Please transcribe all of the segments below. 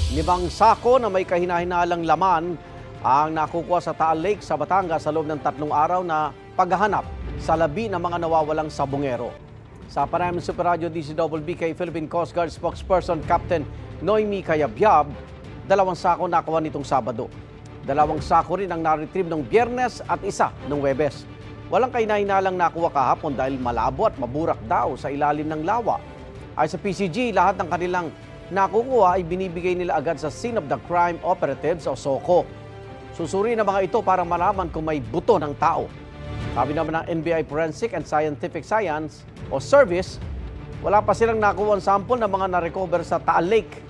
5 sako na may kahinahinalang laman ang nakukuha sa Taal Lake sa Batangas sa loob ng 3 araw na paghahanap sa labi ng mga nawawalang sabongero. Sa panayam ng Super Radio DCWB kay Philippine Coast Guard spokesperson Captain Noemi Cayabyab, 2 sako nakuha nitong Sabado. 2 sako rin ang na-retrieve ng Biyernes at 1 ng Huwebes. Walang kahinahinalang nakuha kahapon dahil malabo at maburak daw sa ilalim ng lawa. Ay sa PCG, lahat ng kanilang nakukuha ay binibigay nila agad sa Scene of the Crime Operatives o SOCO. Susuri na mga ito para malaman kung may buto ng tao. Sabi naman ng NBI Forensic and Scientific Science o Service, wala pa silang nakuha ang sample ng mga na-recover sa Taal Lake.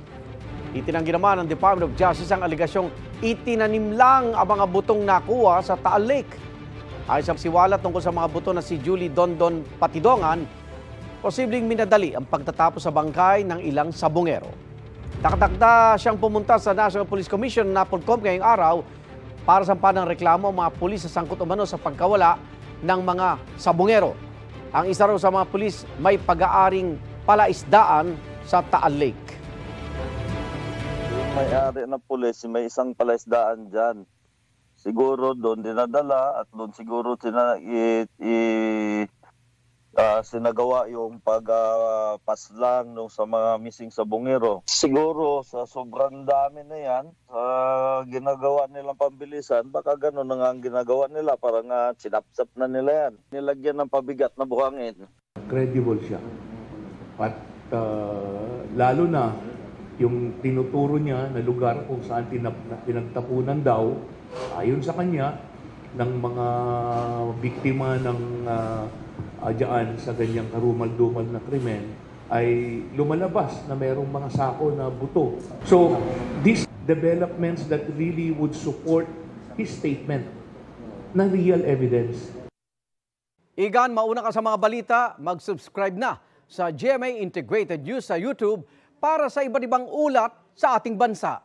Itinanggi naman ng Department of Justice ang aligasyong itinanim lang ang mga butong nakuha sa Taal Lake. Ayon sa siwalat tungkol sa mga buto na si Julie Dondon Patidongan, posibleng minadali ang pagtatapos sa bangkay ng ilang sabongero. Takdakda siyang pumunta sa National Police Commission na NAPOLCOM ngayong araw para sampahan ng reklamo ang mga pulis sa sangkot umano sa pagkawala ng mga sabongero. Ang isa raw sa mga pulis may pag-aaring palaisdaan sa Taal Lake. Yung may-ari ng pulis, may isang palaisdaan dyan. Siguro doon dinadala at doon siguro sinagawa yung pagpaslang sa mga missing sabongero. Siguro sa sobrang dami na yan, sa ginagawa nilang pambilisan, baka gano'n na nga ang ginagawa nila, parang sinapsap na nila yan. Nilagyan ng pabigat na buhangin. Credible siya. At lalo na yung tinuturo niya na lugar kung saan pinagtapunan daw, ayon sa kanya, ng mga biktima ng dyan sa ganyang karumal-dumal na krimen ay lumalabas na mayroong mga sako na buto. So, these developments that really would support his statement na real evidence. Igan, mauna ka sa mga balita, mag-subscribe na sa GMA Integrated News sa YouTube para sa iba't ibang ulat sa ating bansa.